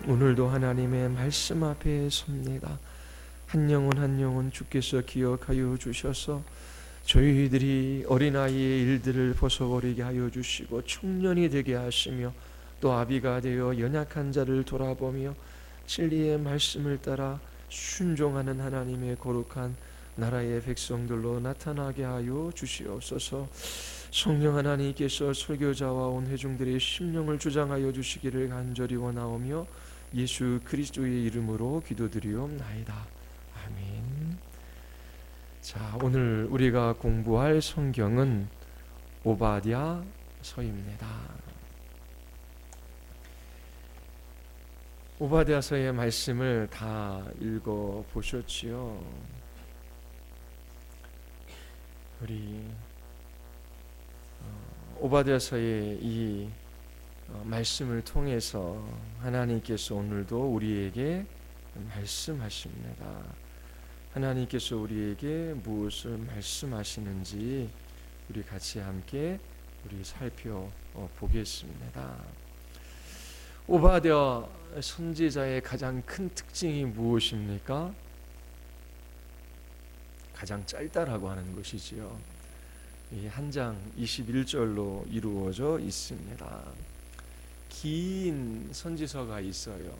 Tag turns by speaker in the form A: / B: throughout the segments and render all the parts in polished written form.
A: 오늘도 하나님의 말씀 앞에 섭니다. 한 영혼 한 영혼 주께서 기억하여 주셔서 저희들이 어린아이의 일들을 벗어버리게 하여 주시고 청년이 되게 하시며 또 아비가 되어 연약한 자를 돌아보며 진리의 말씀을 따라 순종하는 하나님의 거룩한 나라의 백성들로 나타나게 하여 주시옵소서. 성령 하나님께서 설교자와 온 회중들의 심령을 주장하여 주시기를 간절히 원하오며 예수 그리스도의 이름으로 기도드리옵나이다. 아멘. 자, 오늘 우리가 공부할 성경은 오바댜서입니다. 오바댜서의 말씀을 다 읽어 보셨지요? 우리 오바댜서의 이 말씀을 통해서 하나님께서 오늘도 우리에게 말씀하십니다. 하나님께서 우리에게 무엇을 말씀하시는지 우리 같이 함께 살펴보겠습니다. 오바댜 선지자의 가장 큰 특징이 무엇입니까? 가장 짧다라고 하는 것이지요. 한 장 21절로 이루어져 있습니다. 긴 선지서가 있어요.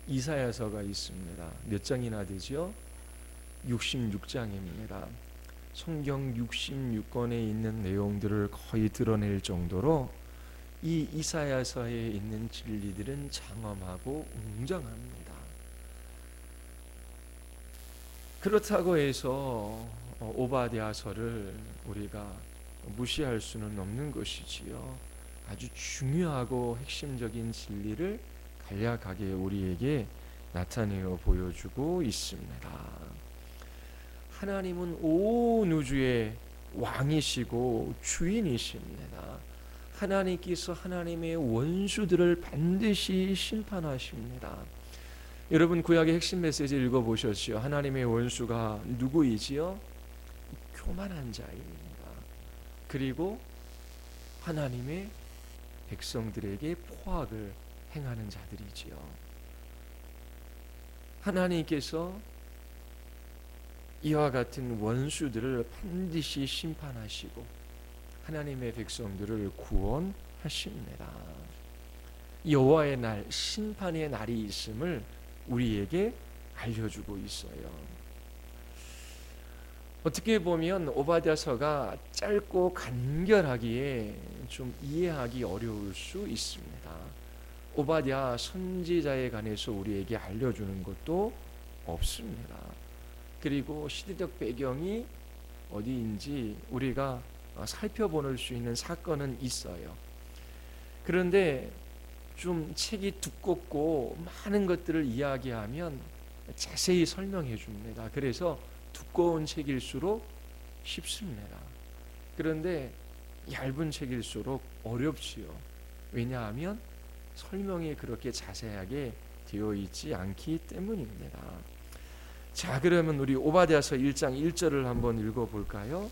A: 이사야서가 있습니다. 몇 장이나 되죠? 66장입니다. 성경 66권에 있는 내용들을 거의 드러낼 정도로 이 이사야서에 있는 진리들은 장엄하고 웅장합니다. 그렇다고 해서 오바댜서를 우리가 무시할 수는 없는 것이지요. 아주 중요하고 핵심적인 진리를 간략하게 우리에게 나타내어 보여주고 있습니다. 하나님은 온 우주의 왕이시고 주인이십니다. 하나님께서 하나님의 원수들을 반드시 심판하십니다. 여러분 구약의 핵심 메시지 읽어보셨지요? 하나님의 원수가 누구이지요? 교만한 자입니다. 그리고 하나님의 백성들에게 포악을 행하는 자들이지요. 하나님께서 이와 같은 원수들을 반드시 심판하시고 하나님의 백성들을 구원하십니다. 여호와의 날, 심판의 날이 있음을 우리에게 알려주고 있어요. 어떻게 보면 오바댜서가 짧고 간결하기에 좀 이해하기 어려울 수 있습니다. 오바댜 선지자에 관해서 우리에게 알려주는 것도 없습니다. 그리고 시대적 배경이 어디인지 우리가 살펴볼 수 있는 사건은 있어요. 그런데 좀 책이 두껍고 많은 것들을 이야기하면 자세히 설명해 줍니다. 그래서 두꺼운 책일수록 쉽습니다. 그런데 얇은 책일수록 어렵지요. 왜냐하면 설명이 그렇게 자세하게 되어 있지 않기 때문입니다. 자, 그러면 우리 오바댜서 1장 1절을 한번 읽어볼까요?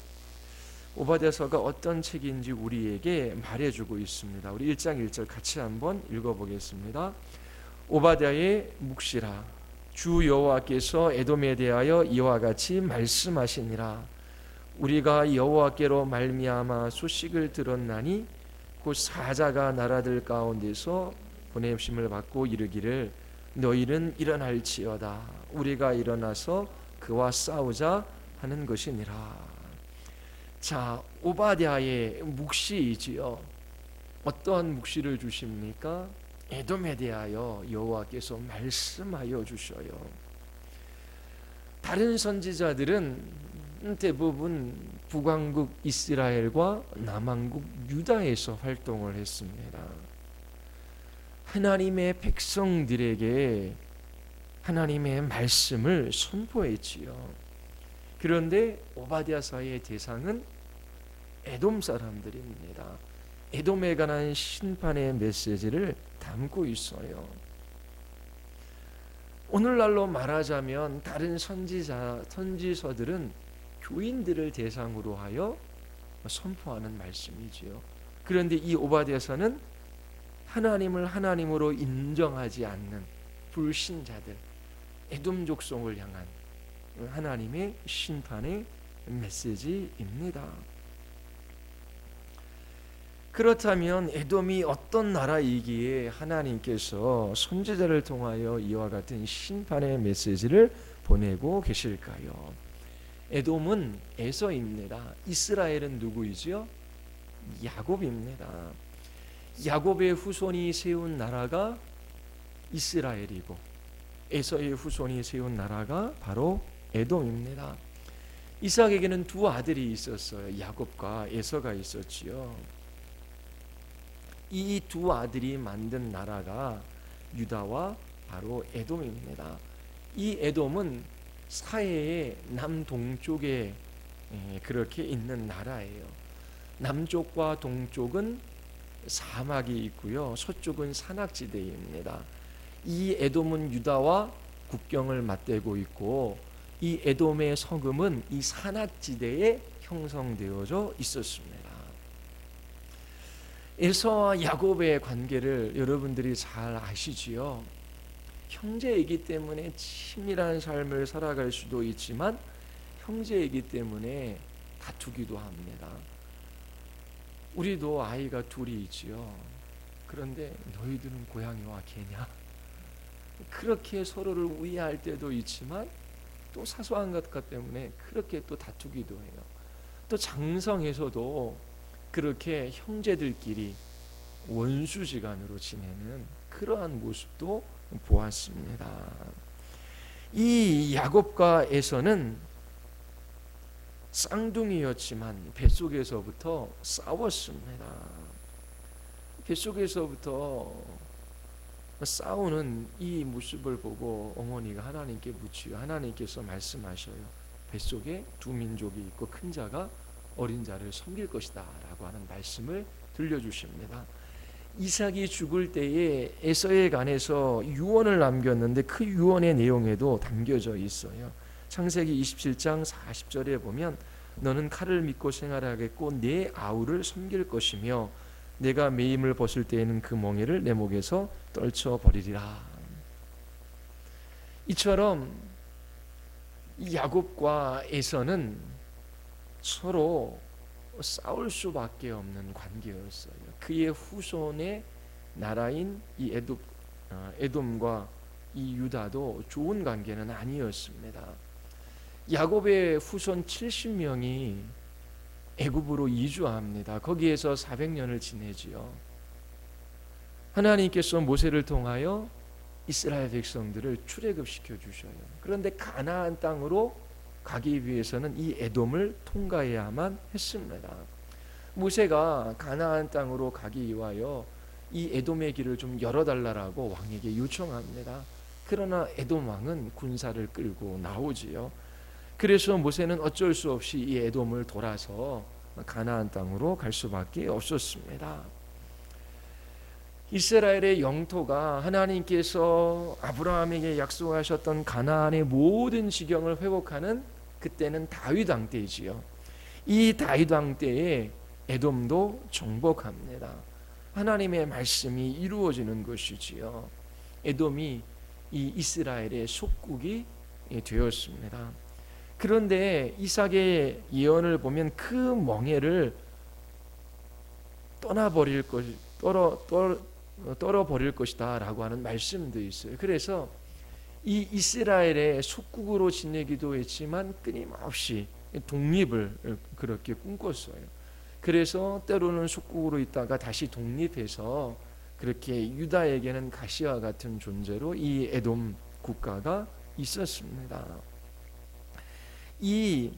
A: 오바댜서가 어떤 책인지 우리에게 말해주고 있습니다. 우리 1장 1절 같이 한번 읽어보겠습니다. 오바댜의 묵시라. 주 여호와께서 에돔에 대하여 이와 같이 말씀하시니라. 우리가 여호와께로 말미암아 소식을 들었나니 곧 사자가 나라들 가운데서 보내심을 받고 이르기를 너희는 일어날지어다. 우리가 일어나서 그와 싸우자 하는 것이니라. 자, 오바댜의 묵시이지요. 어떠한 묵시를 주십니까? 에돔에 대하여 여호와께서 말씀하여 주셔요. 다른 선지자들은 대부분 북왕국 이스라엘과 남왕국 유다에서 활동을 했습니다. 하나님의 백성들에게 하나님의 말씀을 선포했지요. 그런데 오바댜서의 대상은 에돔 사람들입니다. 에돔에 관한 심판의 메시지를 담고 있어요. 오늘날로 말하자면 다른 선지서들은 교인들을 대상으로 하여 선포하는 말씀이지요. 그런데 이 오바댜서는 하나님을 하나님으로 인정하지 않는 불신자들, 에돔 족속을 향한 하나님의 심판의 메시지입니다. 그렇다면 에돔이 어떤 나라이기에 하나님께서 선지자를 통하여 이와 같은 심판의 메시지를 보내고 계실까요? 에돔은 에서입니다. 이스라엘은 누구이지요? 야곱입니다. 야곱의 후손이 세운 나라가 이스라엘이고 에서의 후손이 세운 나라가 바로 에돔입니다. 이삭에게는 두 아들이 있었어요. 야곱과 에서가 있었지요. 이 두 아들이 만든 나라가 유다와 바로 에돔입니다. 이 에돔은 사해의 남동쪽에 그렇게 있는 나라예요. 남쪽과 동쪽은 사막이 있고요, 서쪽은 산악지대입니다. 이 에돔은 유다와 국경을 맞대고 있고 이 에돔의 성읍은 이 산악지대에 형성되어져 있었습니다. 에서와 야곱의 관계를 여러분들이 잘 아시지요. 형제이기 때문에 친밀한 삶을 살아갈 수도 있지만 형제이기 때문에 다투기도 합니다. 우리도 아이가 둘이 있지요. 그런데 너희들은 고향이와 개냐? 그렇게 서로를 우애할 때도 있지만 또 사소한 것 때문에 그렇게 또 다투기도 해요. 또 장성에서도 그렇게 형제들끼리 원수지간으로 지내는 그러한 모습도 보았습니다. 이 야곱과 에서는 쌍둥이였지만 뱃속에서부터 싸웠습니다. 뱃속에서부터 싸우는 이 모습을 보고 어머니가 하나님께 묻지요. 하나님께서 말씀하셔요. 뱃속에 두 민족이 있고 큰 자가 어린 자를 섬길 것이다 라고 하는 말씀을 들려주십니다. 이삭이 죽을 때에 에서에 관해서 유언을 남겼는데 그 유언의 내용에도 담겨져 있어요. 창세기 27장 40절에 보면 너는 칼을 믿고 생활하겠고 내 아우를 섬길 것이며 내가 매임을 벗을 때에는 그 멍에를 내 목에서 떨쳐버리리라. 이처럼 야곱과 에서는 서로 싸울 수밖에 없는 관계였어요. 그의 후손의 나라인 이 에돔과 이 유다도 좋은 관계는 아니었습니다. 야곱의 후손 70명이 애굽으로 이주합니다. 거기에서 400년을 지내지요. 하나님께서 모세를 통하여 이스라엘 백성들을 출애굽시켜 주셔요. 그런데 가나안 땅으로 가기 위해서는 이 에돔을 통과해야만 했습니다. 모세가 가나안 땅으로 가기 위하여 이 에돔의 길을 좀 열어달라고 왕에게 요청합니다. 그러나 에돔 왕은 군사를 끌고 나오지요. 그래서 모세는 어쩔 수 없이 이 에돔을 돌아서 가나안 땅으로 갈 수밖에 없었습니다. 이스라엘의 영토가 하나님께서 아브라함에게 약속하셨던 가나안의 모든 지경을 회복하는 그때는 다윗 왕 때이지요. 이 다윗 왕 때에 에돔도 정복합니다. 하나님의 말씀이 이루어지는 것이지요. 에돔이 이 이스라엘의 속국이 되었습니다. 그런데 이삭의 예언을 보면 그 멍에를 떨어버릴 것이다 라고 하는 말씀도 있어요. 그래서 이 이스라엘의 속국으로 지내기도 했지만 끊임없이 독립을 그렇게 꿈꿨어요. 그래서 때로는 속국으로 있다가 다시 독립해서 그렇게 유다에게는 가시와 같은 존재로 이 에돔 국가가 있었습니다. 이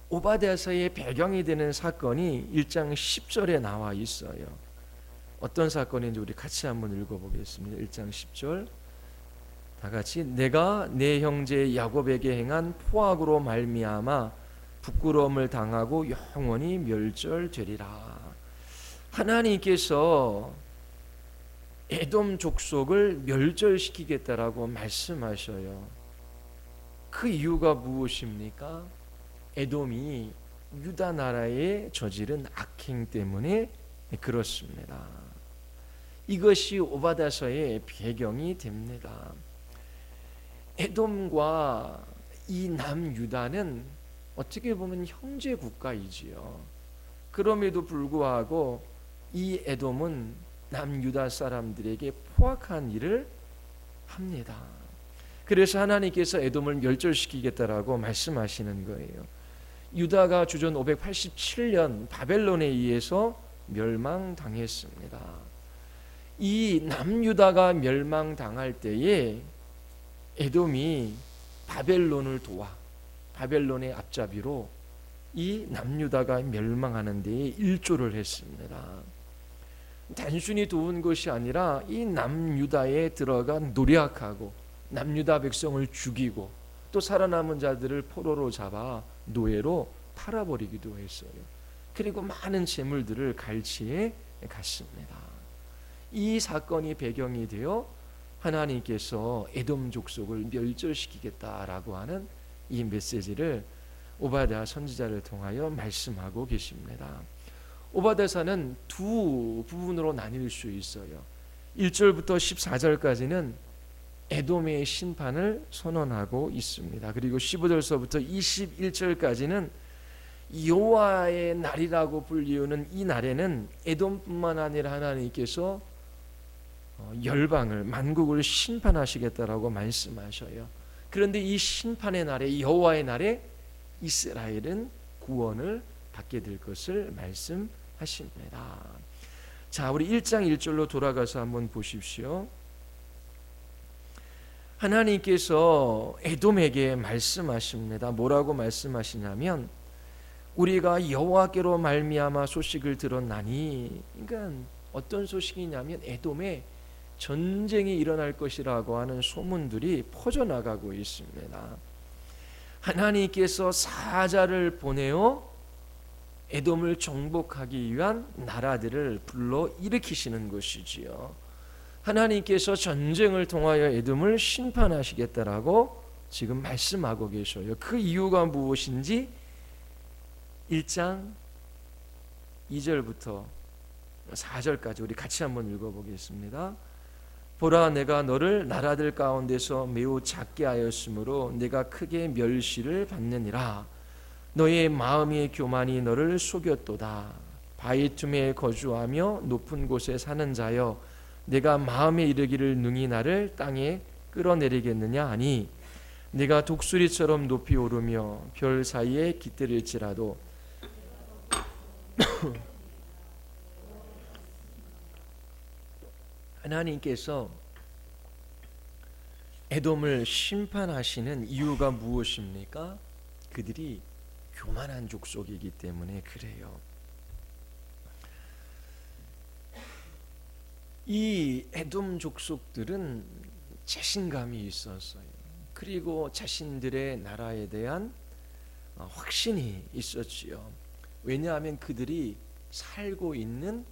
A: 오바댜서의 배경이 되는 사건이 1장 10절에 나와 있어요. 어떤 사건인지 우리 같이 한번 읽어보겠습니다. 1장 10절 다 같이 내가 내 형제 야곱에게 행한 포악으로 말미암아 부끄러움을 당하고 영원히 멸절되리라. 하나님께서 에돔 족속을 멸절시키겠다라고 말씀하셔요. 그 이유가 무엇입니까? 에돔이 유다 나라에 저지른 악행 때문에 그렇습니다. 이것이 오바다서의 배경이 됩니다. 에돔과 이 남유다는 어떻게 보면 형제 국가이지요. 그럼에도 불구하고 이 에돔은 남유다 사람들에게 포악한 일을 합니다. 그래서 하나님께서 에돔을 멸절시키겠다라고 말씀하시는 거예요. 유다가 주전 587년 바벨론에 의해서 멸망당했습니다. 이 남유다가 멸망당할 때에 에돔이 바벨론을 도와 바벨론의 앞잡이로 이 남유다가 멸망하는 데에 일조를 했습니다. 단순히 도운 것이 아니라 이 남유다에 들어가 노략하고 남유다 백성을 죽이고 또 살아남은 자들을 포로로 잡아 노예로 팔아버리기도 했어요. 그리고 많은 재물들을 갈취해 갔습니다. 이 사건이 배경이 되어 하나님께서 에돔 족속을 멸절시키겠다라고 하는 이 메시지를 오바댜 선지자를 통하여 말씀하고 계십니다. 오바댜서는 두 부분으로 나뉠 수 있어요. 1절부터 14절까지는 에돔의 심판을 선언하고 있습니다. 그리고 15절서부터 21절까지는 여호와의 날이라고 불리우는 이 날에는 에돔뿐만 아니라 하나님께서 열방을 만국을 심판하시겠다라고 말씀하셔요. 그런데 이 심판의 날에 여호와의 날에 이스라엘은 구원을 받게 될 것을 말씀하십니다. 자, 우리 1장 1절로 돌아가서 한번 보십시오. 하나님께서 에돔에게 말씀하십니다. 뭐라고 말씀하시냐면 우리가 여호와께로 말미암아 소식을 들었나니, 그러니까 어떤 소식이냐면 에돔에 전쟁이 일어날 것이라고 하는 소문들이 퍼져나가고 있습니다. 하나님께서 사자를 보내어 에돔을 정복하기 위한 나라들을 불러 일으키시는 것이지요. 하나님께서 전쟁을 통하여 에돔을 심판하시겠다라고 지금 말씀하고 계셔요. 그 이유가 무엇인지 1장 2절부터 4절까지 우리 같이 한번 읽어보겠습니다. 보라, 내가 너를 나라들 가운데서 매우 작게 하였으므로 내가 크게 멸시를 받느니라. 너의 마음의 교만이 너를 속였도다. 바위 틈에 거주하며 높은 곳에 사는 자여, 내가 마음에 이르기를 능히 나를 땅에 끌어내리겠느냐 하니, 내가 독수리처럼 높이 오르며 별 사이에 깃들일지라도 하나님께서 에돔을 심판하시는 이유가 무엇입니까? 그들이 교만한 족속이기 때문에 그래요. 이 에돔 족속들은 자신감이 있었어요. 그리고 자신들의 나라에 대한 확신이 있었지요. 왜냐하면 그들이 살고 있는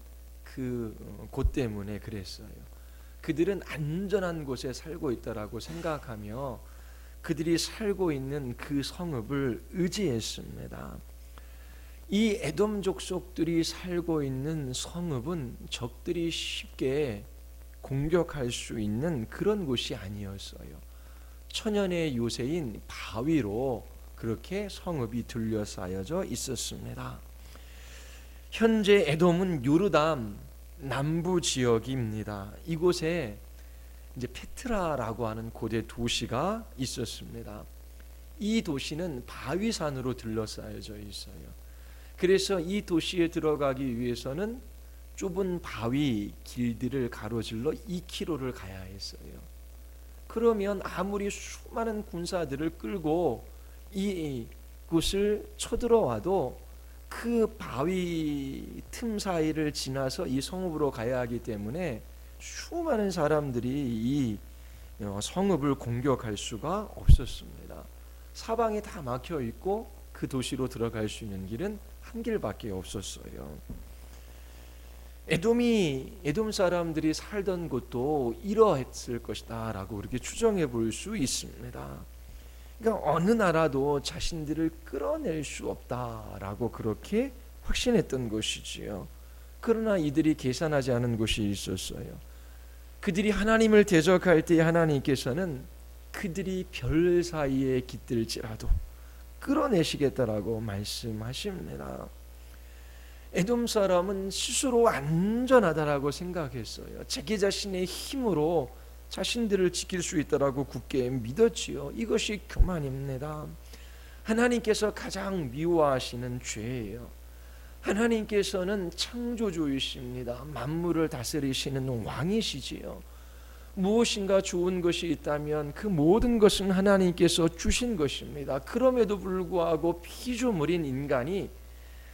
A: 그 곳 때문에 그랬어요. 그들은 안전한 곳에 살고 있다라고 생각하며 그들이 살고 있는 그 성읍을 의지했습니다. 이 에돔 족속들이 살고 있는 성읍은 적들이 쉽게 공격할 수 있는 그런 곳이 아니었어요. 천연의 요새인 바위로 그렇게 성읍이 둘러싸여져 있었습니다. 현재 에돔은 요르단 남부 지역입니다. 이곳에 이제 페트라라고 하는 고대 도시가 있었습니다. 이 도시는 바위산으로 둘러싸여져 있어요. 그래서 이 도시에 들어가기 위해서는 좁은 바위 길들을 가로질러 2km를 가야 했어요. 그러면 아무리 수많은 군사들을 끌고 이 곳을 쳐들어와도 그 바위 틈 사이를 지나서 이 성읍으로 가야 하기 때문에 수많은 사람들이 이 성읍을 공격할 수가 없었습니다. 사방이 다 막혀 있고 그 도시로 들어갈 수 있는 길은 한 길밖에 없었어요. 에돔 사람들이 살던 곳도 이러했을 것이다 라고 그렇게 추정해 볼 수 있습니다. 그러니까 어느 나라도 자신들을 끌어낼 수 없다라고 그렇게 확신했던 것이지요. 그러나 이들이 계산하지 않은 것이 있었어요. 그들이 하나님을 대적할 때 하나님께서는 그들이 별 사이에 깃들지라도 끌어내시겠다라고 말씀하십니다. 에돔 사람은 스스로 안전하다라고 생각했어요. 자기 자신의 힘으로 자신들을 지킬 수 있다라고 굳게 믿었지요. 이것이 교만입니다. 하나님께서 가장 미워하시는 죄예요. 하나님께서는 창조주이십니다. 만물을 다스리시는 왕이시지요. 무엇인가 좋은 것이 있다면 그 모든 것은 하나님께서 주신 것입니다. 그럼에도 불구하고 피조물인 인간이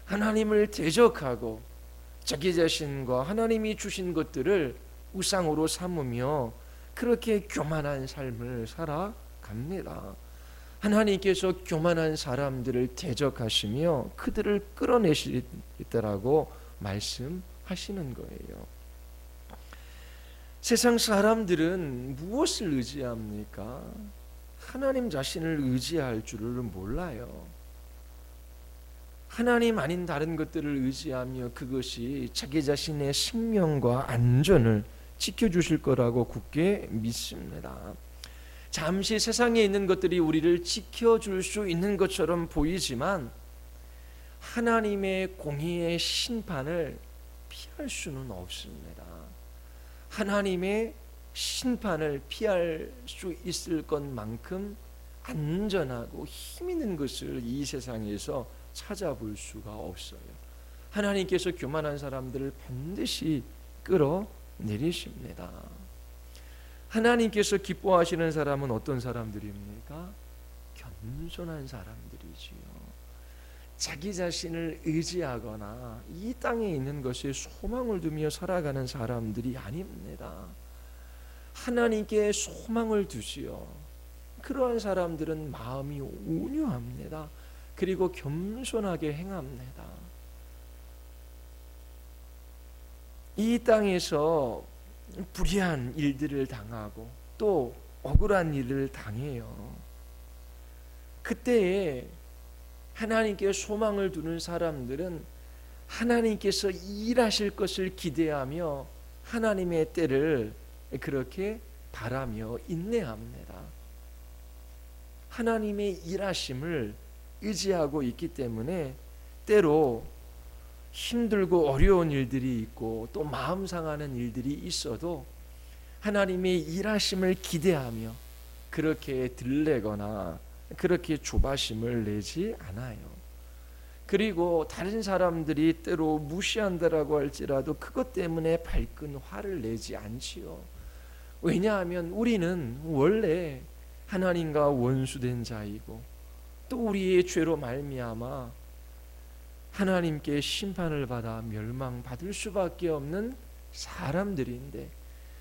A: 하나님을 대적하고 자기 자신과 하나님이 주신 것들을 우상으로 삼으며 그렇게 교만한 삶을 살아갑니다. 하나님께서 교만한 사람들을 대적하시며 그들을 끌어내시겠다라고 말씀하시는 거예요. 세상 사람들은 무엇을 의지합니까? 하나님 자신을 의지할 줄을 몰라요. 하나님 아닌 다른 것들을 의지하며 그것이 자기 자신의 생명과 안전을 지켜주실 거라고 굳게 믿습니다. 잠시 세상에 있는 것들이 우리를 지켜줄 수 있는 것처럼 보이지만 하나님의 공의의 심판을 피할 수는 없습니다. 하나님의 심판을 피할 수 있을 것만큼 안전하고 힘 있는 것을 이 세상에서 찾아볼 수가 없어요. 하나님께서 교만한 사람들을 반드시 끌어내리십니다. 하나님께서 기뻐하시는 사람은 어떤 사람들입니까? 겸손한 사람들이지요. 자기 자신을 의지하거나 이 땅에 있는 것에 소망을 두며 살아가는 사람들이 아닙니다. 하나님께 소망을 두시어 그러한 사람들은 마음이 온유합니다. 그리고 겸손하게 행합니다. 이 땅에서 불의한 일들을 당하고 또 억울한 일을 당해요. 그때에 하나님께 소망을 두는 사람들은 하나님께서 일하실 것을 기대하며 하나님의 때를 그렇게 바라며 인내합니다. 하나님의 일하심을 의지하고 있기 때문에 때로 힘들고 어려운 일들이 있고 또 마음 상하는 일들이 있어도 하나님의 일하심을 기대하며 그렇게 들레거나 그렇게 조바심을 내지 않아요. 그리고 다른 사람들이 때로 무시한다라고 할지라도 그것 때문에 발끈 화를 내지 않지요. 왜냐하면 우리는 원래 하나님과 원수된 자이고 또 우리의 죄로 말미암아 하나님께 심판을 받아 멸망받을 수밖에 없는 사람들인데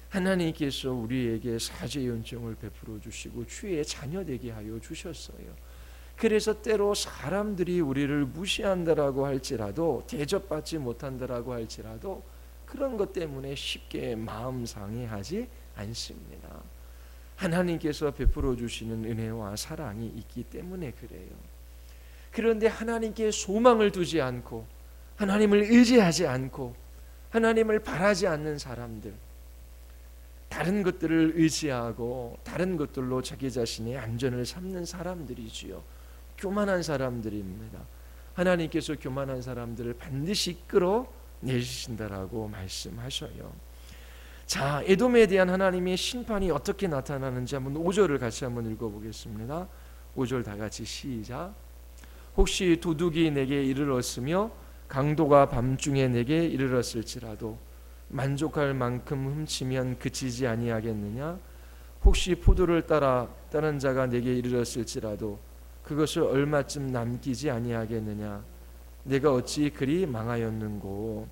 A: 하나님께서 우리에게 사죄 연정을 베풀어 주시고 주의 자녀 되게 하여 주셨어요. 그래서 때로 사람들이 우리를 무시한다라고 할지라도 대접받지 못한다라고 할지라도 그런 것 때문에 쉽게 마음 상해하지 않습니다. 하나님께서 베풀어 주시는 은혜와 사랑이 있기 때문에 그래요. 그런데 하나님께 소망을 두지 않고 하나님을 의지하지 않고 하나님을 바라지 않는 사람들, 다른 것들을 의지하고 다른 것들로 자기 자신의 안전을 삼는 사람들이지요. 교만한 사람들입니다. 하나님께서 교만한 사람들을 반드시 끌어내신다라고 말씀하셔요. 자, 에돔에 대한 하나님의 심판이 어떻게 나타나는지 한번 5절을 같이 한번 읽어보겠습니다. 5절 다 같이 시작. 혹시 도둑이 내게 이르렀으며 강도가 밤중에 내게 이르렀을지라도 만족할 만큼 훔치면 그치지 아니하겠느냐? 혹시 포도를 따라 다른 자가 내게 이르렀을지라도 그것을 얼마쯤 남기지 아니하겠느냐? 내가 어찌 그리 망하였는고?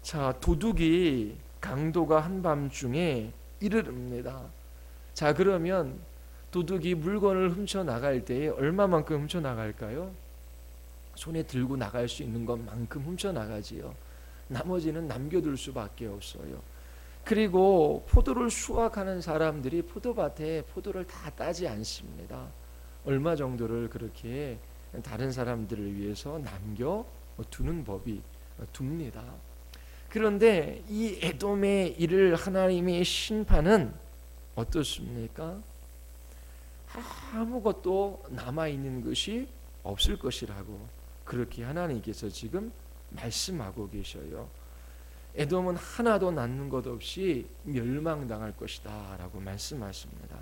A: 자, 도둑이 강도가 한밤중에 이르릅니다. 자, 그러면 도둑이 물건을 훔쳐 나갈 때에 얼마만큼 훔쳐 나갈까요? 손에 들고 나갈 수 있는 것만큼 훔쳐 나가지요. 나머지는 남겨둘 수밖에 없어요. 그리고 포도를 수확하는 사람들이 포도밭에 포도를 다 따지 않습니다. 얼마 정도를 그렇게 다른 사람들을 위해서 남겨두는 법이 둡니다. 그런데 이 에돔의 이를 하나님의 심판은 어떻습니까? 아무것도 남아있는 것이 없을 것이라고 그렇게 하나님께서 지금 말씀하고 계셔요. 에돔은 하나도 남는 것 없이 멸망당할 것이다 라고 말씀하십니다.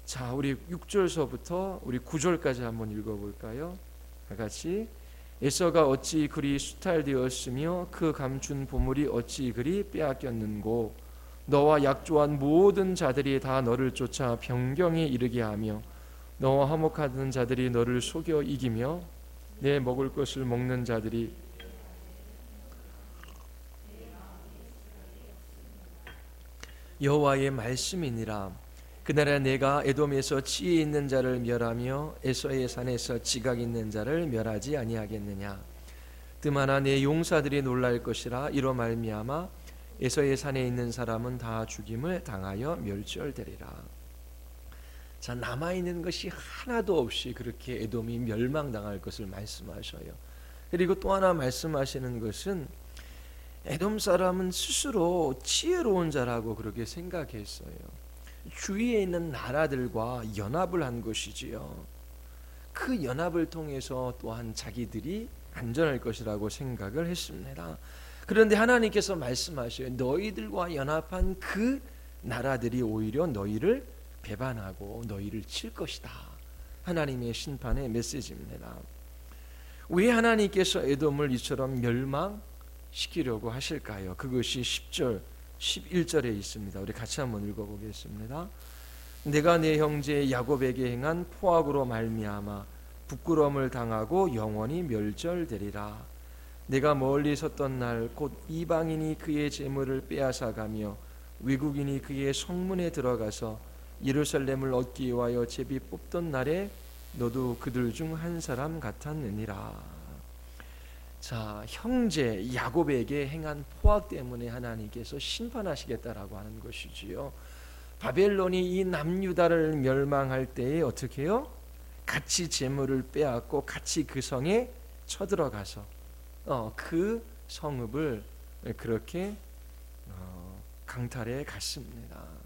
A: 자, 우리 6절서부터 우리 9절까지 한번 읽어볼까요? 같이. 에서가 어찌 그리 수탈되었으며 그 감춘 보물이 어찌 그리 빼앗겼는고 너와 약조한 모든 자들이 다 너를 쫓아 변경에 이르게 하며 너와 화목하던 자들이 너를 속여 이기며 내 먹을 것을 먹는 자들이 여호와의 말씀이니라. 그날에 내가 에돔에서 지혜 있는 자를 멸하며 에서의 산에서 지각 있는 자를 멸하지 아니하겠느냐. 뜸하나 내 용사들이 놀랄 것이라. 이로 말미암아 에서의 산에 있는 사람은 다 죽임을 당하여 멸절되리라. 자, 남아있는 것이 하나도 없이 그렇게 에돔이 멸망당할 것을 말씀하셔요. 그리고 또 하나 말씀하시는 것은 에돔 사람은 스스로 지혜로운 자라고 그렇게 생각했어요. 주위에 있는 나라들과 연합을 한 것이지요. 그 연합을 통해서 또한 자기들이 안전할 것이라고 생각을 했습니다. 그런데 하나님께서 말씀하셔요. 너희들과 연합한 그 나라들이 오히려 너희를 배반하고 너희를 칠 것이다. 하나님의 심판의 메시지입니다. 왜 하나님께서 에돔을 이처럼 멸망시키려고 하실까요? 그것이 10절 11절에 있습니다. 우리 같이 한번 읽어보겠습니다. 내가 내 형제 야곱에게 행한 포악으로 말미암아 부끄러움을 당하고 영원히 멸절되리라. 내가 멀리 섰던 날 곧 이방인이 그의 재물을 빼앗아가며 외국인이 그의 성문에 들어가서 예루살렘을 얻기 위하여 제비 뽑던 날에 너도 그들 중 한 사람 같았느니라. 자, 형제 야곱에게 행한 포악 때문에 하나님께서 심판하시겠다라고 하는 것이지요. 바벨론이 이 남유다를 멸망할 때에 어떻게 해요? 같이 재물을 빼앗고 같이 그 성에 쳐들어가서 그 성읍을 그렇게 강탈해 갔습니다.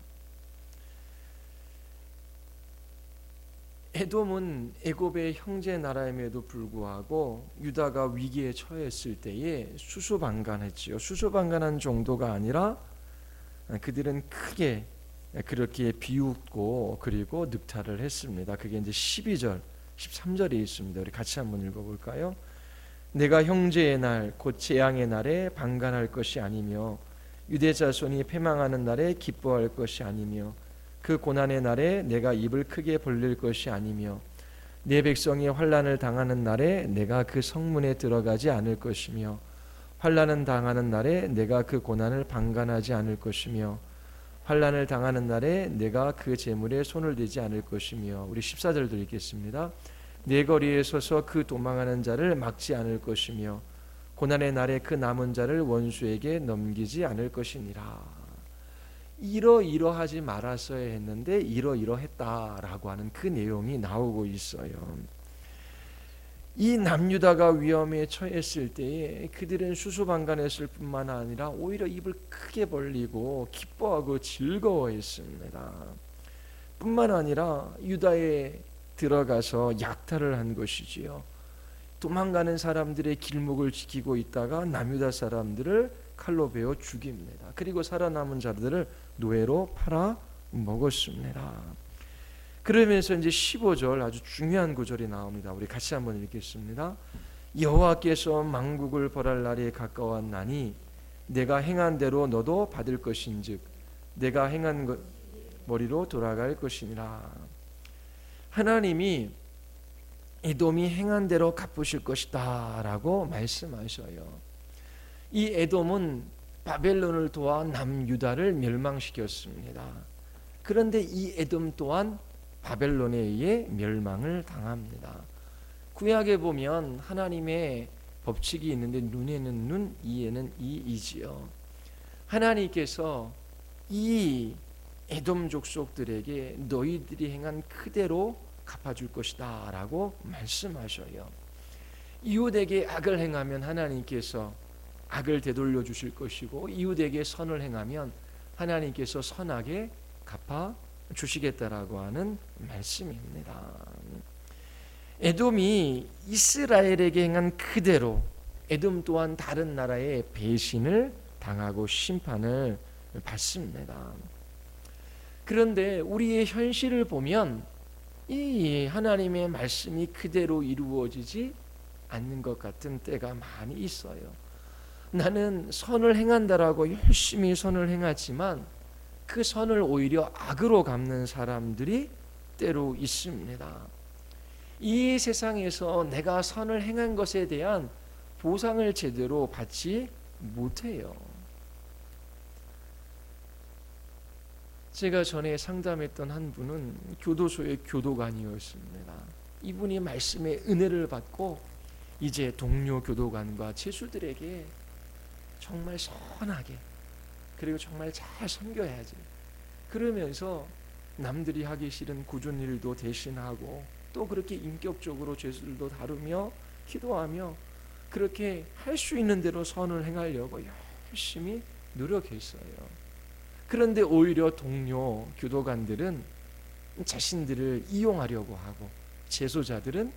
A: 에돔은 애굽의 형제 나라임에도 불구하고 유다가 위기에 처했을 때에 수수방관했지요. 수수방관한 정도가 아니라 그들은 크게 그렇게 비웃고 그리고 늑탈을 했습니다. 그게 이제 12절, 13절에 있습니다. 우리 같이 한번 읽어볼까요? 내가 형제의 날, 곧 재앙의 날에 방관할 것이 아니며 유대 자손이 패망하는 날에 기뻐할 것이 아니며 그 고난의 날에 내가 입을 크게 벌릴 것이 아니며 내 백성이 환난을 당하는 날에 내가 그 성문에 들어가지 않을 것이며 환난을 당하는 날에 내가 그 고난을 방관하지 않을 것이며 환난을 당하는 날에 내가 그 재물에 손을 대지 않을 것이며 우리 14절도 읽겠습니다. 내 거리에 서서 그 도망하는 자를 막지 않을 것이며 고난의 날에 그 남은 자를 원수에게 넘기지 않을 것이니라. 이러이러하지 말았어야 했는데 이러이러했다라고 하는 그 내용이 나오고 있어요. 이 남유다가 위험에 처했을 때에 그들은 수수방관했을 뿐만 아니라 오히려 입을 크게 벌리고 기뻐하고 즐거워했습니다. 뿐만 아니라 유다에 들어가서 약탈을 한 것이지요. 도망가는 사람들의 길목을 지키고 있다가 남유다 사람들을 칼로 베어 죽입니다. 그리고 살아남은 자들을 노예로 팔아 먹었습니다. 그러면서 이제 15절 아주 중요한 구절이 나옵니다. 우리 같이 한번 읽겠습니다. 여호와께서 만국을 벌할 날이 가까웠나니 내가 행한 대로 너도 받을 것인즉 내가 행한 것 머리로 돌아갈 것이니라. 하나님이 에돔이 행한 대로 갚으실 것이다 라고 말씀하셔요. 이 에돔은 바벨론을 도와 남유다를 멸망시켰습니다. 그런데 이 에돔 또한 바벨론에 의해 멸망을 당합니다. 구약에 보면 하나님의 법칙이 있는데 눈에는 눈, 이에는 이이지요. 하나님께서 이 에돔 족속들에게 너희들이 행한 그대로 갚아줄 것이다 라고 말씀하셔요. 이웃에게 악을 행하면 하나님께서 악을 되돌려 주실 것이고 이웃에게 선을 행하면 하나님께서 선하게 갚아 주시겠다라고 하는 말씀입니다. 에돔이 이스라엘에게 행한 그대로 에돔 또한 다른 나라의 배신을 당하고 심판을 받습니다. 그런데 우리의 현실을 보면 이 하나님의 말씀이 그대로 이루어지지 않는 것 같은 때가 많이 있어요. 나는 선을 행한다라고 열심히 선을 행하지만 그 선을 오히려 악으로 갚는 사람들이 때로 있습니다. 이 세상에서 내가 선을 행한 것에 대한 보상을 제대로 받지 못해요. 제가 전에 상담했던 한 분은 교도소의 교도관이었습니다. 이분이 말씀의 은혜를 받고 이제 동료 교도관과 죄수들에게 정말 선하게 그리고 정말 잘 섬겨야지, 그러면서 남들이 하기 싫은 꾸준 일도 대신하고 또 그렇게 인격적으로 죄수들도 다루며 기도하며 그렇게 할 수 있는 대로 선을 행하려고 열심히 노력했어요. 그런데 오히려 동료 교도관들은 자신들을 이용하려고 하고 재소자들은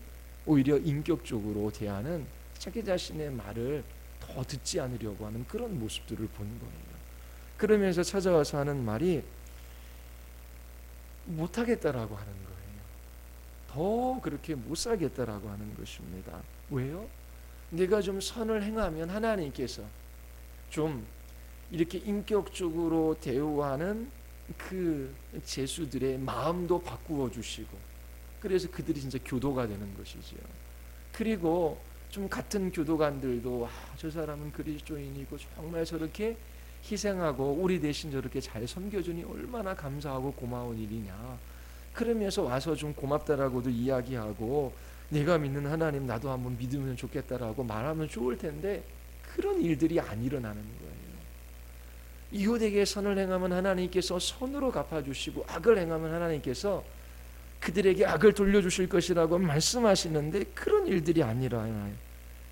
A: 오히려 인격적으로 대하는 자기 자신의 말을 더 듣지 않으려고 하는 그런 모습들을 본 거예요. 그러면서 찾아와서 하는 말이 못하겠다라고 하는 거예요. 더 그렇게 못 살겠다라고 하는 것입니다. 왜요? 내가 좀 선을 행하면 하나님께서 좀 이렇게 인격적으로 대우하는 그 죄수들의 마음도 바꾸어 주시고, 그래서 그들이 진짜 교도가 되는 것이지요. 그리고 좀 같은 교도관들도 저 사람은 그리스도인이고 정말 저렇게 희생하고 우리 대신 저렇게 잘 섬겨주니 얼마나 감사하고 고마운 일이냐, 그러면서 와서 좀 고맙다라고도 이야기하고 내가 믿는 하나님 나도 한번 믿으면 좋겠다라고 말하면 좋을 텐데 그런 일들이 안 일어나는 거예요. 이웃에게 선을 행하면 하나님께서 선으로 갚아주시고 악을 행하면 하나님께서 그들에게 악을 돌려주실 것이라고 말씀하시는데 그런 일들이 안 일어나요.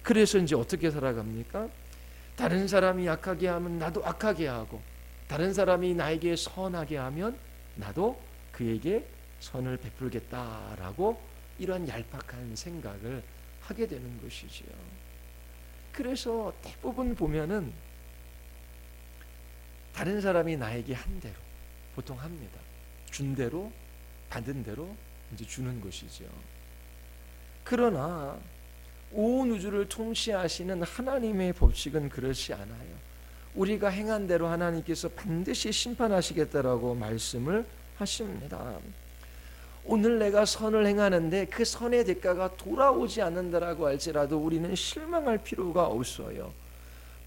A: 그래서 이제 어떻게 살아갑니까? 다른 사람이 악하게 하면 나도 악하게 하고, 다른 사람이 나에게 선하게 하면 나도 그에게 선을 베풀겠다라고 이런 얄팍한 생각을 하게 되는 것이지요. 그래서 대부분 보면은 다른 사람이 나에게 한 대로 보통 합니다. 준 대로 받은 대로 이제 주는 것이죠. 그러나 온 우주를 통치하시는 하나님의 법칙은 그렇지 않아요. 우리가 행한 대로 하나님께서 반드시 심판하시겠다라고 말씀을 하십니다. 오늘 내가 선을 행하는데 그 선의 대가가 돌아오지 않는다라고 할지라도 우리는 실망할 필요가 없어요.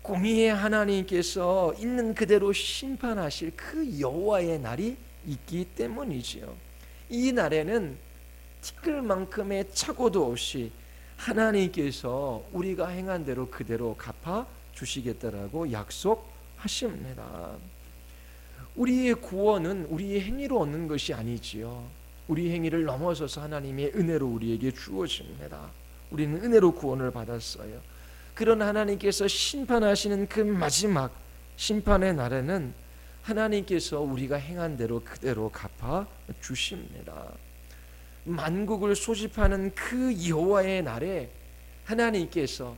A: 공의의 하나님께서 있는 그대로 심판하실 그 여호와의 날이 있기 때문이지요. 이 날에는 티끌만큼의 착오도 없이 하나님께서 우리가 행한 대로 그대로 갚아 주시겠다라고 약속하십니다. 우리의 구원은 우리의 행위로 얻는 것이 아니지요. 우리 행위를 넘어서서 하나님의 은혜로 우리에게 주어집니다. 우리는 은혜로 구원을 받았어요. 그런 하나님께서 심판하시는 그 마지막 심판의 날에는 하나님께서 우리가 행한 대로 그대로 갚아 주십니다. 만국을 소집하는 그 여호와의 날에 하나님께서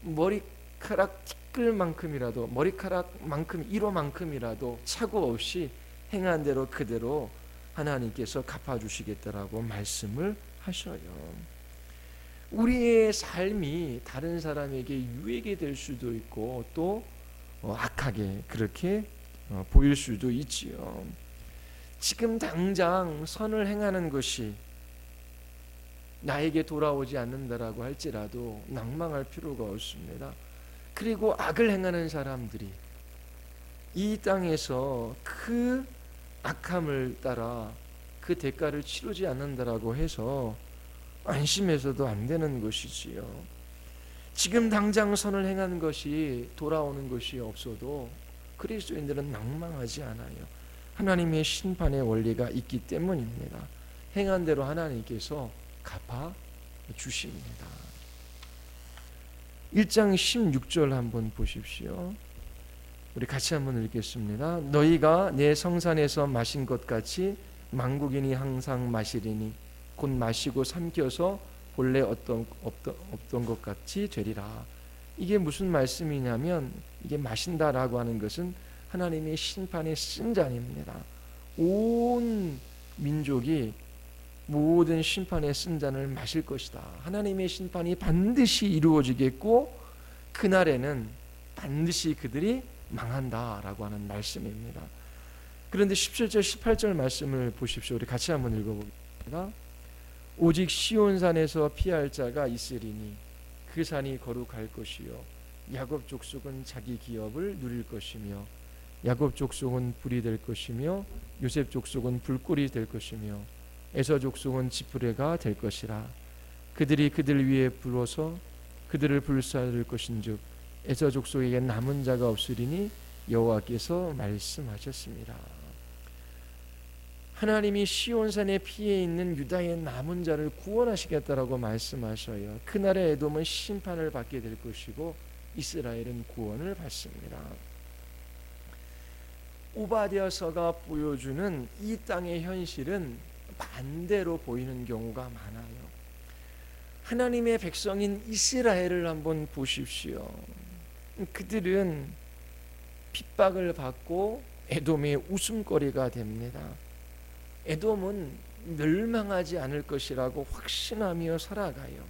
A: 머리카락 티끌만큼이라도, 머리카락만큼 1호만큼이라도 착오 없이 행한 대로 그대로 하나님께서 갚아주시겠다라고 말씀을 하셔요. 우리의 삶이 다른 사람에게 유익이 될 수도 있고 또 악하게 그렇게 보일 수도 있지요. 지금 당장 선을 행하는 것이 나에게 돌아오지 않는다라고 할지라도 낭망할 필요가 없습니다. 그리고 악을 행하는 사람들이 이 땅에서 그 악함을 따라 그 대가를 치르지 않는다라고 해서 안심해서도 안 되는 것이지요. 지금 당장 선을 행하는 것이 돌아오는 것이 없어도 그리스도인들은 낭망하지 않아요. 하나님의 심판의 원리가 있기 때문입니다. 행한 대로 하나님께서 갚아 주십니다. 1장 16절 한번 보십시오. 우리 같이 한번 읽겠습니다. 너희가 내 성산에서 마신 것 같이 만국인이 항상 마시리니 곧 마시고 삼켜서 본래 없던 것 같이 되리라. 이게 무슨 말씀이냐면, 이게 마신다라고 하는 것은 하나님의 심판의 쓴 잔입니다. 온 민족이 모든 심판의 쓴 잔을 마실 것이다. 하나님의 심판이 반드시 이루어지겠고 그날에는 반드시 그들이 망한다라고 하는 말씀입니다. 그런데 17절 18절 말씀을 보십시오. 우리 같이 한번 읽어보겠습니다. 오직 시온산에서 피할 자가 있으리니 그 산이 거룩할 것이요 야곱 족속은 자기 기업을 누릴 것이며 야곱 족속은 불이 될 것이며 요셉 족속은 불꽃이 될 것이며 에서 족속은 지푸레가 될 것이라. 그들이 그들 위에 불어서 그들을 불사를 것인즉 에서 족속에게 남은 자가 없으리니 여호와께서 말씀하셨습니다. 하나님이 시온산의 피해 있는 유다의 남은 자를 구원하시겠다라고 말씀하셔요. 그날의 에돔은 심판을 받게 될 것이고 이스라엘은 구원을 받습니다. 오바댜서가 보여주는 이 땅의 현실은 반대로 보이는 경우가 많아요. 하나님의 백성인 이스라엘을 한번 보십시오. 그들은 핍박을 받고 에돔의 웃음거리가 됩니다. 에돔은 멸망하지 않을 것이라고 확신하며 살아가요.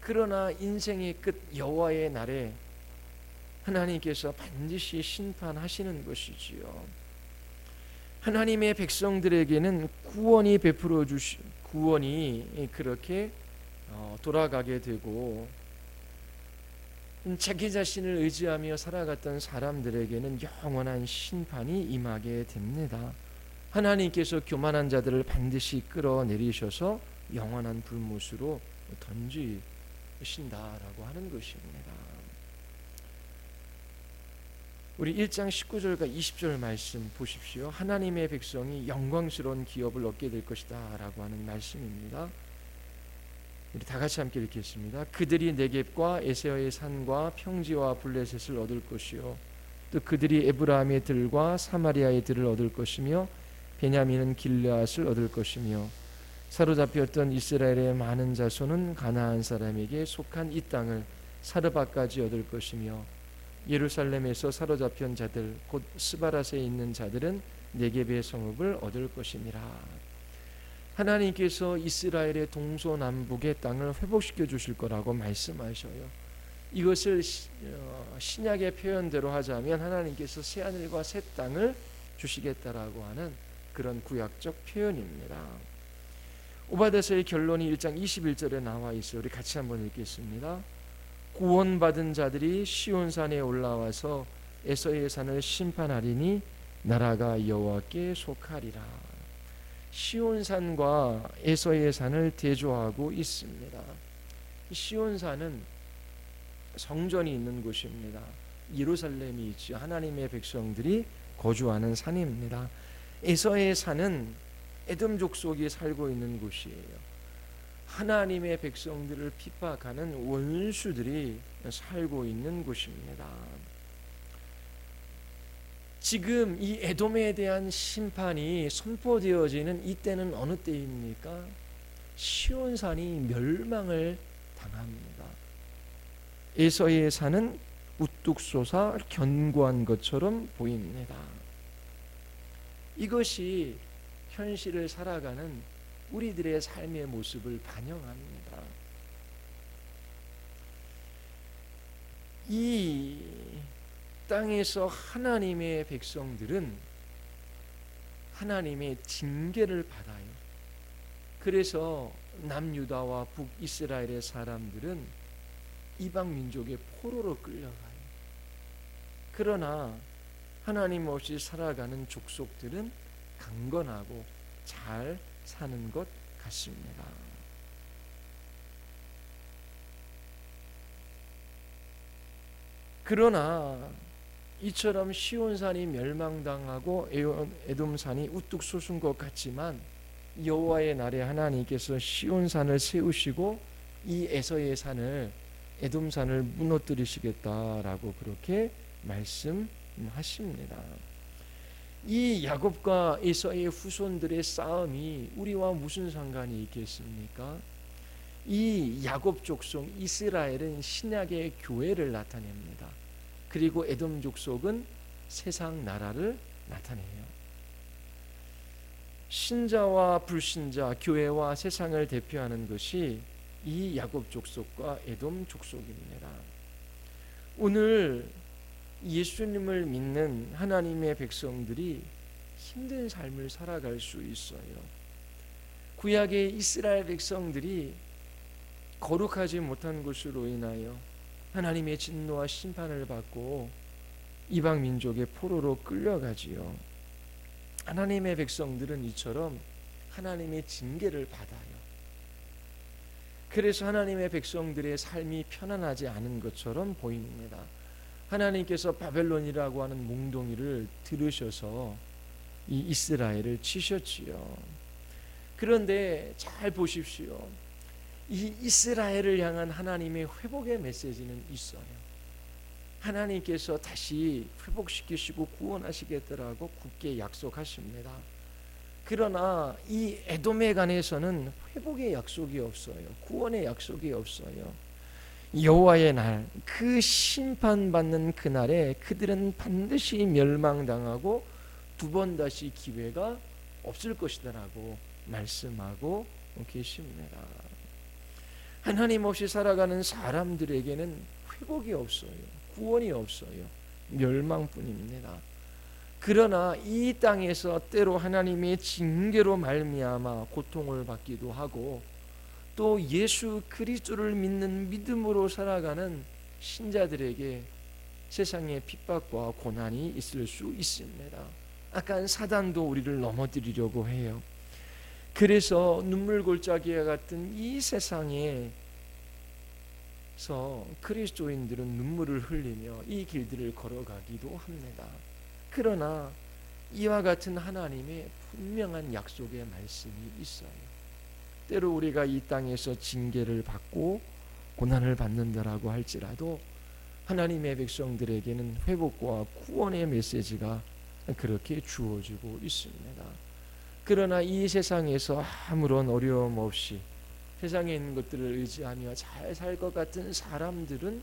A: 그러나 인생의 끝 여호와의 날에 하나님께서 반드시 심판하시는 것이지요. 하나님의 백성들에게는 구원이 구원이 그렇게 돌아가게 되고, 자기 자신을 의지하며 살아갔던 사람들에게는 영원한 심판이 임하게 됩니다. 하나님께서 교만한 자들을 반드시 끌어내리셔서 영원한 불못으로 던지신다라고 하는 것입니다. 우리 1장 19절과 20절 말씀 보십시오. 하나님의 백성이 영광스러운 기업을 얻게 될 것이다 라고 하는 말씀입니다. 우리 다 같이 함께 읽겠습니다. 그들이 네겝과 에세어의 산과 평지와 블레셋을 얻을 것이요 또 그들이 에브라임의 들과 사마리아의 들을 얻을 것이며 베냐민은 길르앗을 얻을 것이며 사로잡혔던 이스라엘의 많은 자손은 가나안 사람에게 속한 이 땅을 사르바까지 얻을 것이며 예루살렘에서 사로잡힌 자들 곧 스바랏에 있는 자들은 네겝의 성읍을 얻을 것이니라. 하나님께서 이스라엘의 동서남북의 땅을 회복시켜 주실 거라고 말씀하셔요. 이것을 신약의 표현대로 하자면 하나님께서 새하늘과 새 땅을 주시겠다라고 하는 그런 구약적 표현입니다. 오바댜서의 결론이 1장 21절에 나와 있어요. 우리 같이 한번 읽겠습니다. 구원받은 자들이 시온산에 올라와서 에서의 산을 심판하리니 나라가 여호와께 속하리라. 시온산과 에서의 산을 대조하고 있습니다. 시온산은 성전이 있는 곳입니다. 예루살렘이 있죠. 하나님의 백성들이 거주하는 산입니다. 에서의 산은 에돔 족속이 살고 있는 곳이에요. 하나님의 백성들을 핍박하는 원수들이 살고 있는 곳입니다. 지금 이 에돔에 대한 심판이 선포되어지는 이때는 어느 때입니까? 시온산이 멸망을 당합니다. 에서의 산은 우뚝 솟아 견고한 것처럼 보입니다. 이것이 현실을 살아가는 우리들의 삶의 모습을 반영합니다. 이 땅에서 하나님의 백성들은 하나님의 징계를 받아요. 그래서 남유다와 북이스라엘의 사람들은 이방 민족의 포로로 끌려가요. 그러나 하나님 없이 살아가는 족속들은 강건하고 잘 사는 것 같습니다. 그러나 이처럼 시온산이 멸망당하고 에돔산이 우뚝 솟은 것 같지만 여호와의 날에 하나님께서 시온산을 세우시고 이 에서의 산을 에돔산을 무너뜨리시겠다라고 그렇게 말씀하십니다. 이 야곱과 에서의 후손들의 싸움이 우리와 무슨 상관이 있겠습니까? 이 야곱 족속 이스라엘은 신약의 교회를 나타냅니다. 그리고 에돔 족속은 세상 나라를 나타내요. 신자와 불신자, 교회와 세상을 대표하는 것이 이 야곱 족속과 에돔 족속입니다. 오늘 예수님을 믿는 하나님의 백성들이 힘든 삶을 살아갈 수 있어요. 구약의 이스라엘 백성들이 거룩하지 못한 것으로 인하여 하나님의 진노와 심판을 받고 이방 민족의 포로로 끌려가지요. 하나님의 백성들은 이처럼 하나님의 징계를 받아요. 그래서 하나님의 백성들의 삶이 편안하지 않은 것처럼 보입니다. 하나님께서 바벨론이라고 하는 몽둥이를 들으셔서 이 이스라엘을 치셨지요. 그런데 잘 보십시오. 이 이스라엘을 향한 하나님의 회복의 메시지는 있어요. 하나님께서 다시 회복시키시고 구원하시겠다라고 굳게 약속하십니다. 그러나 이 에돔에 관해서는 회복의 약속이 없어요. 구원의 약속이 없어요. 여호와의 날, 그 심판받는 그날에 그들은 반드시 멸망당하고 두 번 다시 기회가 없을 것이다라고 말씀하고 계십니다. 하나님 없이 살아가는 사람들에게는 회복이 없어요. 구원이 없어요. 멸망뿐입니다. 그러나 이 땅에서 때로 하나님의 징계로 말미암아 고통을 받기도 하고 또 예수 그리스도를 믿는 믿음으로 살아가는 신자들에게 세상의 핍박과 고난이 있을 수 있습니다. 악한 사단도 우리를 넘어뜨리려고 해요. 그래서 눈물골짜기와 같은 이 세상에서 그리스도인들은 눈물을 흘리며 이 길들을 걸어가기도 합니다. 그러나 이와 같은 하나님의 분명한 약속의 말씀이 있어요. 때로 우리가 이 땅에서 징계를 받고 고난을 받는다라고 할지라도 하나님의 백성들에게는 회복과 구원의 메시지가 그렇게 주어지고 있습니다. 그러나 이 세상에서 아무런 어려움 없이 세상에 있는 것들을 의지하며 잘 살 것 같은 사람들은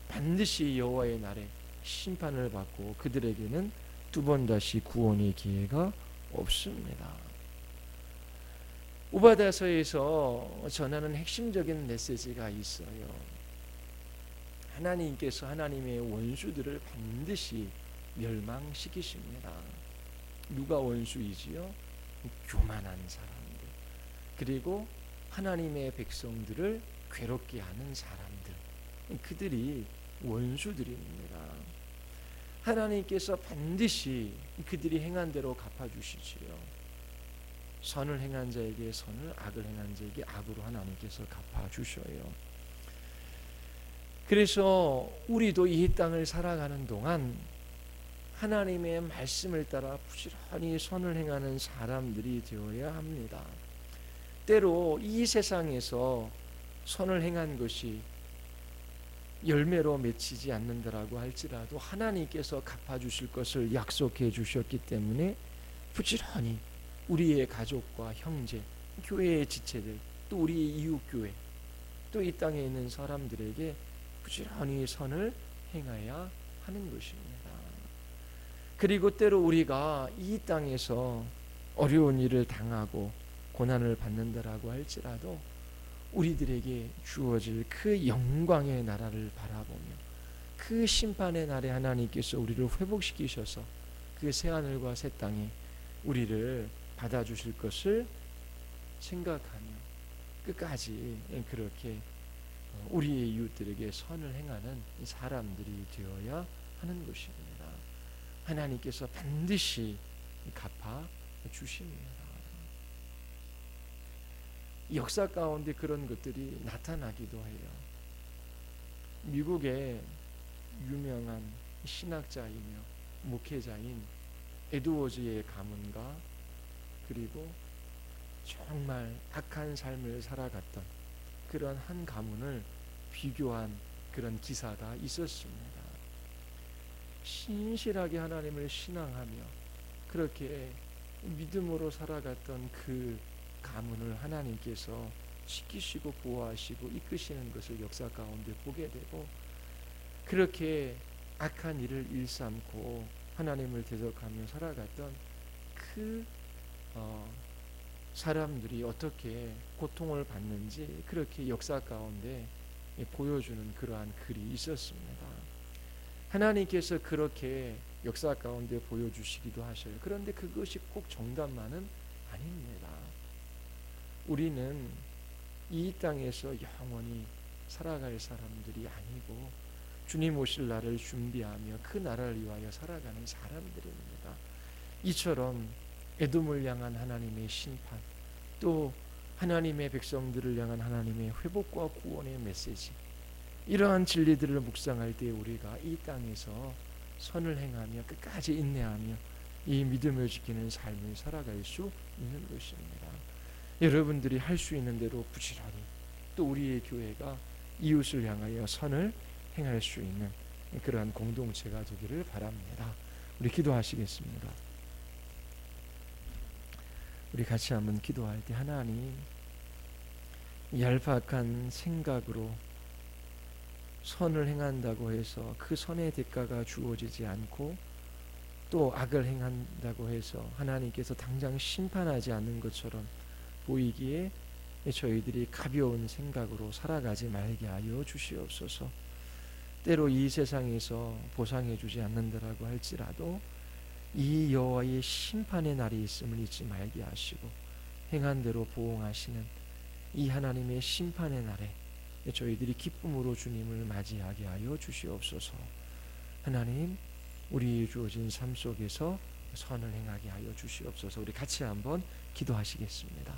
A: 반드시 여호와의 날에 심판을 받고 그들에게는 두 번 다시 구원의 기회가 없습니다. 오바댜서에서 전하는 핵심적인 메시지가 있어요. 하나님께서 하나님의 원수들을 반드시 멸망시키십니다. 누가 원수이지요? 교만한 사람들, 그리고 하나님의 백성들을 괴롭게 하는 사람들, 그들이 원수들입니다. 하나님께서 반드시 그들이 행한 대로 갚아주시지요. 선을 행한 자에게 선을, 악을 행한 자에게 악으로 하나님께서 갚아주셔요. 그래서 우리도 이 땅을 살아가는 동안 하나님의 말씀을 따라 부지런히 선을 행하는 사람들이 되어야 합니다. 때로 이 세상에서 선을 행한 것이 열매로 맺히지 않는다라고 할지라도 하나님께서 갚아주실 것을 약속해 주셨기 때문에 부지런히 우리의 가족과 형제, 교회의 지체들, 또 우리의 이웃교회, 또 이 땅에 있는 사람들에게 부지런히 선을 행해야 하는 것입니다. 그리고 때로 우리가 이 땅에서 어려운 일을 당하고 고난을 받는다라고 할지라도 우리들에게 주어질 그 영광의 나라를 바라보며 그 심판의 날에 하나님께서 우리를 회복시키셔서 그 새하늘과 새 땅에 우리를 받아주실 것을 생각하며 끝까지 그렇게 우리의 이웃들에게 선을 행하는 사람들이 되어야 하는 것입니다. 하나님께서 반드시 갚아주십니다. 역사 가운데 그런 것들이 나타나기도 해요. 미국의 유명한 신학자이며 목회자인 에드워즈의 가문과 그리고 정말 악한 삶을 살아갔던 그런 한 가문을 비교한 그런 기사가 있었습니다. 신실하게 하나님을 신앙하며 그렇게 믿음으로 살아갔던 그 가문을 하나님께서 지키시고 보호하시고 이끄시는 것을 역사 가운데 보게 되고, 그렇게 악한 일을 일삼고 하나님을 대적하며 살아갔던 그 사람들이 어떻게 고통을 받는지 그렇게 역사 가운데 보여주는 그러한 글이 있었습니다. 하나님께서 그렇게 역사 가운데 보여주시기도 하셔요. 그런데 그것이 꼭 정답만은 아닙니다. 우리는 이 땅에서 영원히 살아갈 사람들이 아니고 주님 오실 날을 준비하며 그 나라를 위하여 살아가는 사람들입니다. 이처럼 에돔을 향한 하나님의 심판, 또 하나님의 백성들을 향한 하나님의 회복과 구원의 메시지, 이러한 진리들을 묵상할 때 우리가 이 땅에서 선을 행하며 끝까지 인내하며 이 믿음을 지키는 삶을 살아갈 수 있는 것입니다. 여러분들이 할 수 있는 대로 부지런히, 또 우리의 교회가 이웃을 향하여 선을 행할 수 있는 그러한 공동체가 되기를 바랍니다. 우리 기도하시겠습니다. 우리 같이 한번 기도할 때, 하나님, 얄팍한 생각으로 선을 행한다고 해서 그 선의 대가가 주어지지 않고, 또 악을 행한다고 해서 하나님께서 당장 심판하지 않는 것처럼 보이기에 저희들이 가벼운 생각으로 살아가지 말게 하여 주시옵소서. 때로 이 세상에서 보상해 주지 않는다라고 할지라도 이 여호와의 심판의 날이 있음을 잊지 말게 하시고, 행한 대로 보응하시는 이 하나님의 심판의 날에 저희들이 기쁨으로 주님을 맞이하게 하여 주시옵소서. 하나님, 우리 주어진 삶 속에서 선을 행하게 하여 주시옵소서. 우리 같이 한번 기도하시겠습니다.